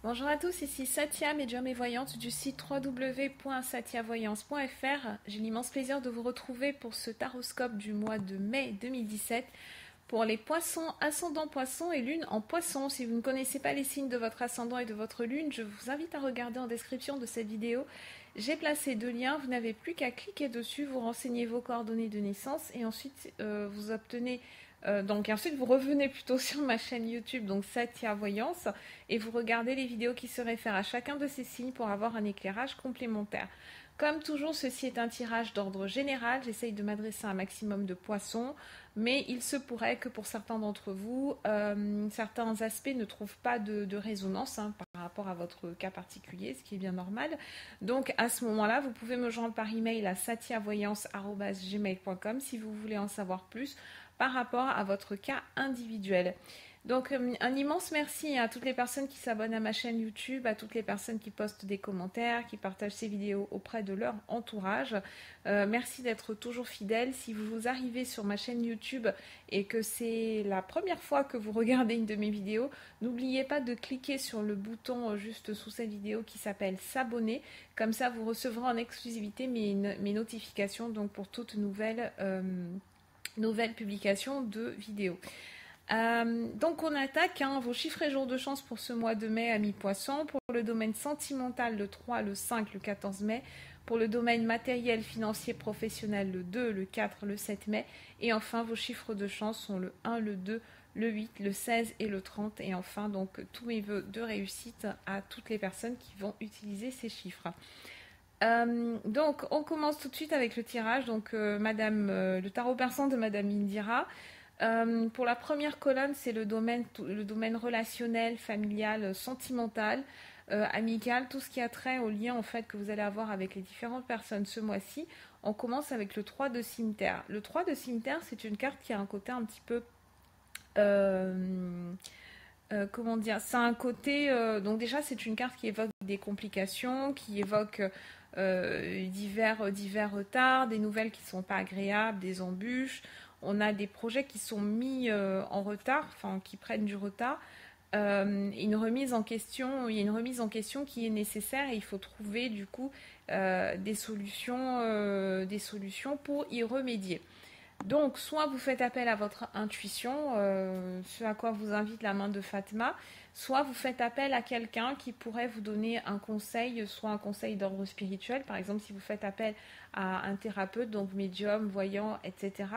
Bonjour à tous, ici Satia, médium et voyante du site www.satiavoyance.fr. J'ai l'immense plaisir de vous retrouver pour ce taroscope du mois de mai 2017 pour les poissons, ascendant poisson et lune en poisson. Si vous ne connaissez pas les signes de votre ascendant et de votre lune, je vous invite à regarder en description de cette vidéo. J'ai placé deux liens, vous n'avez plus qu'à cliquer dessus, vous renseignez vos coordonnées de naissance et ensuite vous obtenez... ensuite vous revenez plutôt sur ma chaîne YouTube, donc Satia Voyance, et vous regardez les vidéos qui se réfèrent à chacun de ces signes pour avoir un éclairage complémentaire. Comme toujours, ceci est un tirage d'ordre général, j'essaye de m'adresser à un maximum de poissons, mais il se pourrait que pour certains d'entre vous, certains aspects ne trouvent pas de résonance par rapport à votre cas particulier, ce qui est bien normal. Donc à ce moment-là, vous pouvez me joindre par email à satiavoyance@gmail.com si vous voulez en savoir plus par rapport à votre cas individuel. Donc un immense merci à toutes les personnes qui s'abonnent à ma chaîne YouTube, à toutes les personnes qui postent des commentaires, qui partagent ces vidéos auprès de leur entourage. Merci d'être toujours fidèles. Si vous arrivez sur ma chaîne YouTube et que c'est la première fois que vous regardez une de mes vidéos, n'oubliez pas de cliquer sur le bouton juste sous cette vidéo qui s'appelle s'abonner. Comme ça, vous recevrez en exclusivité mes notifications donc pour toute nouvelle publication de vidéos. Donc on attaque vos chiffres et jours de chance pour ce mois de mai à mi-poisson, pour le domaine sentimental le 3, le 5, le 14 mai, pour le domaine matériel, financier, professionnel le 2, le 4, le 7 mai, et enfin vos chiffres de chance sont le 1, le 2, le 8, le 16 et le 30, et enfin donc tous mes vœux de réussite à toutes les personnes qui vont utiliser ces chiffres. Donc on commence tout de suite avec le tirage, donc le tarot persan de Madame Indira. Pour la première colonne, c'est le domaine relationnel, familial, sentimental, amical, tout ce qui a trait au lien en fait que vous allez avoir avec les différentes personnes ce mois-ci. On commence avec le 3 de cimetière. Le 3 de cimetière, c'est une carte qui a un côté un petit peu... comment dire, c'est un côté... donc déjà, c'est une carte qui évoque des complications, qui évoque divers retards, des nouvelles qui ne sont pas agréables, des embûches. On a des projets qui sont mis en retard, enfin qui prennent du retard. Il y a une remise en question qui est nécessaire et il faut trouver du coup des solutions pour y remédier. Donc, soit vous faites appel à votre intuition, ce à quoi vous invite la main de Fatma, soit vous faites appel à quelqu'un qui pourrait vous donner un conseil, soit un conseil d'ordre spirituel, par exemple si vous faites appel à un thérapeute, donc médium, voyant, etc.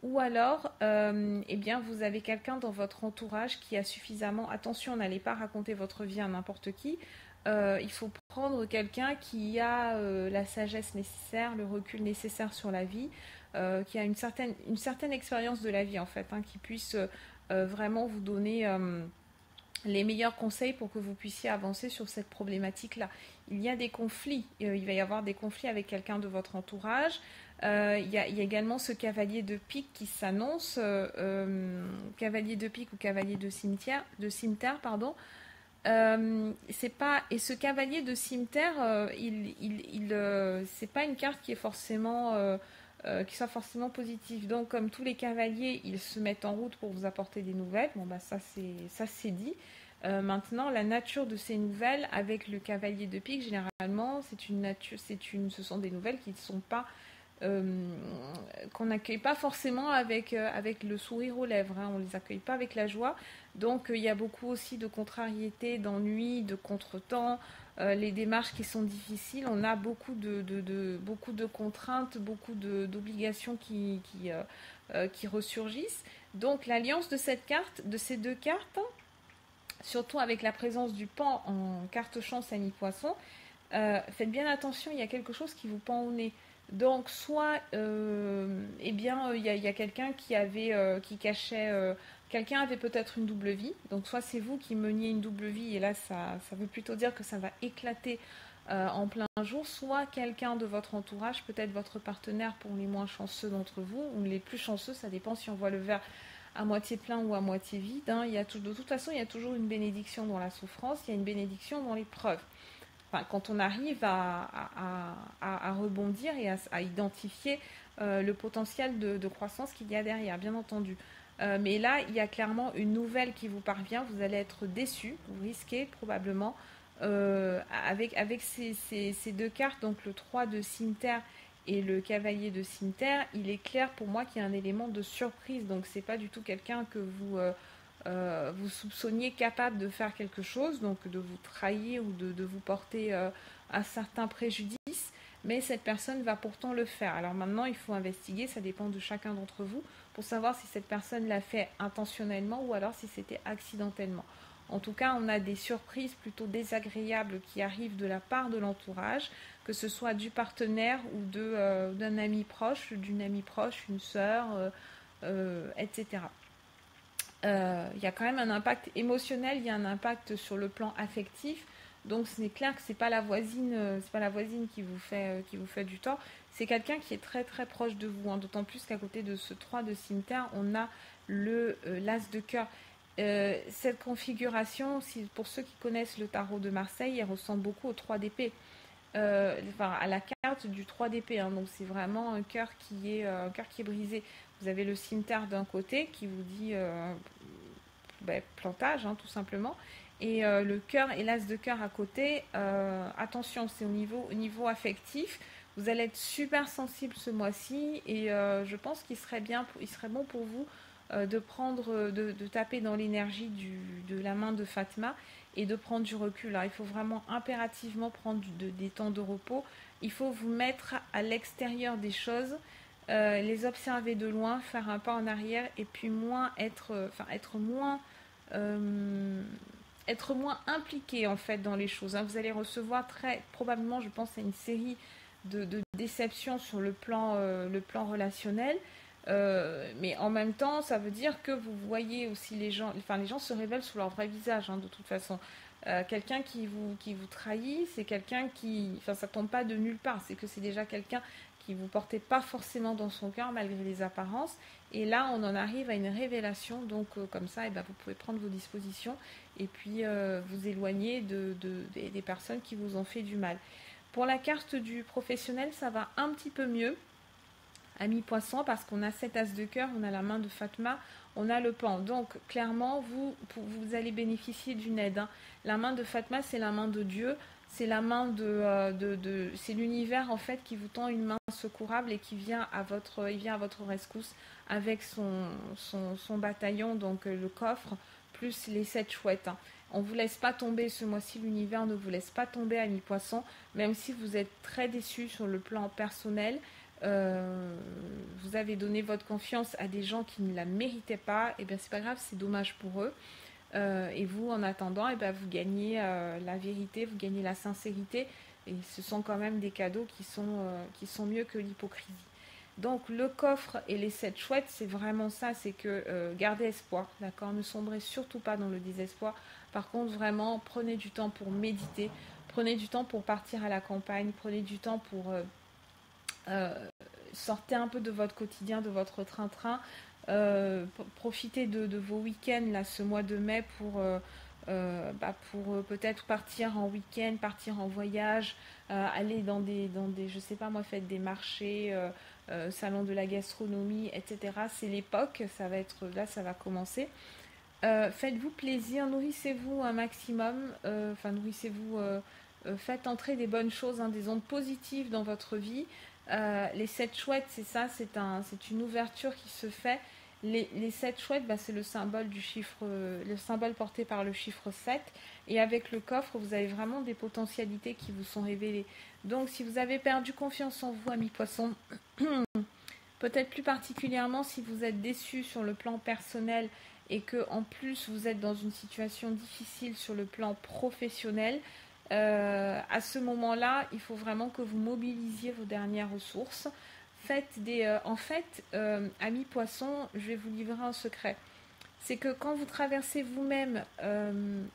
Ou alors, eh bien, vous avez quelqu'un dans votre entourage qui a suffisamment... Attention, n'allez pas raconter votre vie à n'importe qui. Il faut prendre quelqu'un qui a la sagesse nécessaire, le recul nécessaire sur la vie, qui a une certaine expérience de la vie en fait, qui puisse vraiment vous donner les meilleurs conseils pour que vous puissiez avancer sur cette problématique-là. Il y a des conflits, il va y avoir des conflits avec quelqu'un de votre entourage. Il y a également ce cavalier de pique qui s'annonce, cavalier de pique ou cavalier de cimetière, pardon. C'est pas, et ce cavalier de cimetière, c'est pas une carte qui est forcément qui soit forcément positive. Donc comme tous les cavaliers, ils se mettent en route pour vous apporter des nouvelles. Bon bah ça c'est dit. Maintenant, la nature de ces nouvelles avec le cavalier de pique, généralement, ce sont des nouvelles qui ne sont pas qu'on n'accueille pas forcément avec le sourire aux lèvres, on ne les accueille pas avec la joie. Donc il y a beaucoup aussi de contrariétés, d'ennuis, de contretemps, les démarches qui sont difficiles. On a beaucoup de contraintes, beaucoup d'obligations qui ressurgissent. Donc l'alliance de ces deux cartes, surtout avec la présence du pan en carte chance à mi-poisson, faites bien attention, il y a quelque chose qui vous pend au nez. Donc soit il y a quelqu'un qui cachait, quelqu'un avait peut-être une double vie, donc soit c'est vous qui meniez une double vie et là ça veut plutôt dire que ça va éclater en plein jour, soit quelqu'un de votre entourage, peut-être votre partenaire pour les moins chanceux d'entre vous, ou les plus chanceux, ça dépend si on voit le verre à moitié plein ou à moitié vide. De toute façon, il y a toujours une bénédiction dans la souffrance, il y a une bénédiction dans l'épreuve. Enfin, quand on arrive à rebondir et à identifier le potentiel de croissance qu'il y a derrière, bien entendu. Mais là, il y a clairement une nouvelle qui vous parvient. Vous allez être déçu. Vous risquez probablement avec ces deux cartes, donc le 3 de Cimeterre et le cavalier de Cimeterre, il est clair pour moi qu'il y a un élément de surprise. Donc c'est pas du tout quelqu'un que vous soupçonniez capable de faire quelque chose, donc de vous trahir ou de vous porter un certain préjudice, mais cette personne va pourtant le faire. Alors maintenant, il faut investiguer, ça dépend de chacun d'entre vous, pour savoir si cette personne l'a fait intentionnellement ou alors si c'était accidentellement. En tout cas, on a des surprises plutôt désagréables qui arrivent de la part de l'entourage, que ce soit du partenaire ou d'un ami proche, d'une amie proche, une sœur, etc. Il y a quand même un impact émotionnel, il y a un impact sur le plan affectif. Donc c'est clair que c'est pas la voisine, qui vous fait du tort. C'est quelqu'un qui est très très proche de vous. Hein. D'autant plus qu'à côté de ce 3 de Cimeterre, on a l'as de cœur. Cette configuration, pour ceux qui connaissent le tarot de Marseille, elle ressemble beaucoup au 3 d'épée. À la carte du 3 d'épée. Hein. Donc c'est vraiment un cœur qui est brisé. Vous avez le Cimeterre d'un côté qui vous dit plantage, hein, tout simplement. Et le cœur et l'as de cœur à côté, attention, c'est au niveau affectif. Vous allez être super sensible ce mois-ci et je pense qu'il serait bon pour vous de taper dans l'énergie de la main de Fatma et de prendre du recul. Alors, il faut vraiment impérativement prendre des temps de repos. Il faut vous mettre à l'extérieur des choses, les observer de loin, faire un pas en arrière et puis être moins impliqué en fait dans les choses. Hein. Vous allez recevoir très probablement, je pense, à une série de déceptions sur le plan relationnel. Mais en même temps, ça veut dire que vous voyez aussi les gens se révèlent sous leur vrai visage, hein, de toute façon. Quelqu'un qui vous trahit, c'est quelqu'un ça tombe pas de nulle part, c'est que c'est déjà quelqu'un qui vous portait pas forcément dans son cœur malgré les apparences. Et là, on en arrive à une révélation, donc comme ça, vous pouvez prendre vos dispositions et puis vous éloigner des personnes qui vous ont fait du mal. Pour la carte du professionnel, ça va un petit peu mieux. Ami poisson, parce qu'on a cet as de cœur, on a la main de Fatma, on a le pan. Donc clairement, vous allez bénéficier d'une aide. Hein. La main de Fatma, c'est la main de Dieu, c'est la main c'est l'univers en fait qui vous tend une main secourable et qui vient à votre rescousse avec son bataillon, donc le coffre, plus les 7 chouettes. Hein. On ne vous laisse pas tomber ce mois-ci, l'univers ne vous laisse pas tomber, ami poisson, même si vous êtes très déçu sur le plan personnel. Vous avez donné votre confiance à des gens qui ne la méritaient pas, et bien c'est pas grave, c'est dommage pour eux. Et vous, en attendant, vous gagnez la vérité, vous gagnez la sincérité, et ce sont quand même des cadeaux qui sont mieux que l'hypocrisie. Donc le coffre et les 7 chouettes, c'est vraiment ça, c'est que gardez espoir, d'accord, ne sombrez surtout pas dans le désespoir. Par contre, vraiment, prenez du temps pour méditer, prenez du temps pour partir à la campagne, prenez du temps pour sortez un peu de votre quotidien, de votre train-train, profitez de vos week-ends là, ce mois de mai pour peut-être partir en week-end, partir en voyage, aller dans des, je sais pas moi, faites des marchés, salon de la gastronomie, etc. C'est l'époque, ça va commencer. Faites-vous plaisir, nourrissez-vous un maximum, faites entrer des bonnes choses, hein, des ondes positives dans votre vie. Les 7 chouettes, c'est ça, c'est une ouverture qui se fait. Les 7 chouettes, c'est le symbole le symbole porté par le chiffre 7. Et avec le coffre, vous avez vraiment des potentialités qui vous sont révélées. Donc, si vous avez perdu confiance en vous, amis poissons, peut-être plus particulièrement si vous êtes déçu sur le plan personnel et que en plus vous êtes dans une situation difficile sur le plan professionnel, à ce moment-là, il faut vraiment que vous mobilisiez vos dernières ressources. Amis poissons, je vais vous livrer un secret. C'est que quand vous traversez vous-même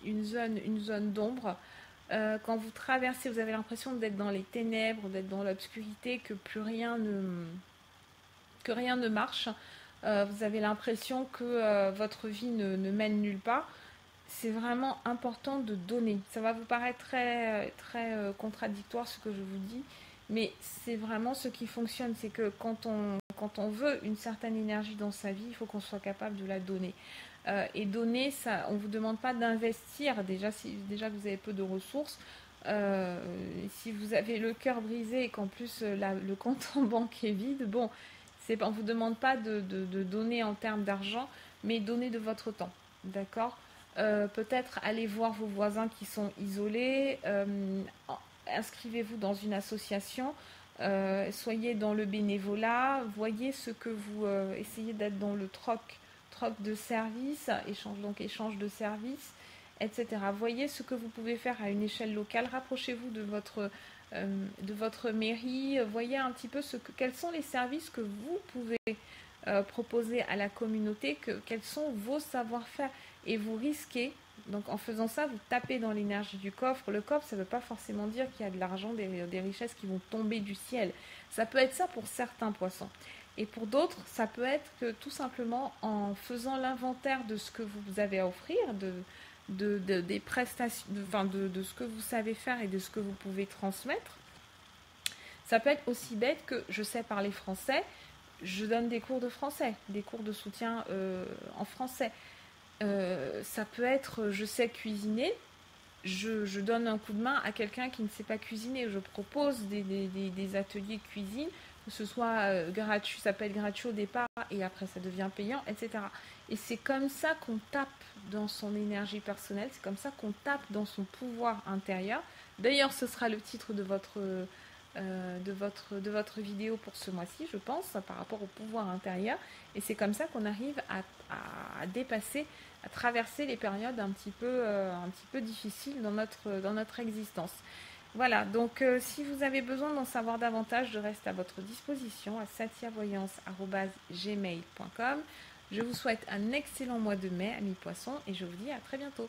une zone d'ombre, quand vous traversez, vous avez l'impression d'être dans les ténèbres, d'être dans l'obscurité, que rien ne marche. Vous avez l'impression que votre vie ne mène nulle part. C'est vraiment important de donner. Ça va vous paraître très, très contradictoire ce que je vous dis, Mais c'est vraiment ce qui fonctionne, c'est que quand on veut une certaine énergie dans sa vie, il faut qu'on soit capable de la donner. Et donner, ça, on ne vous demande pas d'investir, déjà, déjà vous avez peu de ressources. Si vous avez le cœur brisé et qu'en plus le compte en banque est vide, bon, on ne vous demande pas de donner en termes d'argent, mais donner de votre temps. D'accord. Peut-être aller voir vos voisins qui sont isolés, inscrivez-vous dans une association, soyez dans le bénévolat, voyez ce que vous essayez d'être dans le troc de services, échange de services, etc. Voyez ce que vous pouvez faire à une échelle locale, rapprochez-vous de votre mairie, voyez un petit peu quels sont les services que vous pouvez proposer à la communauté, quels sont vos savoir-faire, et vous risquez, donc en faisant ça, vous tapez dans l'énergie du coffre. Le coffre, ça ne veut pas forcément dire qu'il y a de l'argent, des richesses qui vont tomber du ciel. Ça peut être ça pour certains poissons. Et pour d'autres, ça peut être que tout simplement en faisant l'inventaire de ce que vous avez à offrir, des prestations, de ce que vous savez faire et de ce que vous pouvez transmettre. Ça peut être aussi bête que je sais parler français, je donne des cours de français, des cours de soutien en français. Ça peut être je sais cuisiner, je donne un coup de main à quelqu'un qui ne sait pas cuisiner, je propose des ateliers cuisine, que ce soit gratuit, ça peut être gratuit au départ et après ça devient payant, etc. Et c'est comme ça qu'on tape dans son énergie personnelle, c'est comme ça qu'on tape dans son pouvoir intérieur. D'ailleurs, ce sera le titre de votre vidéo pour ce mois-ci, je pense, par rapport au pouvoir intérieur. Et c'est comme ça qu'on arrive à dépasser, à traverser les périodes un petit peu difficiles dans notre existence. Voilà, donc si vous avez besoin d'en savoir davantage, je reste à votre disposition à satiavoyance@gmail.com. Je vous souhaite un excellent mois de mai, amis poissons, et je vous dis à très bientôt.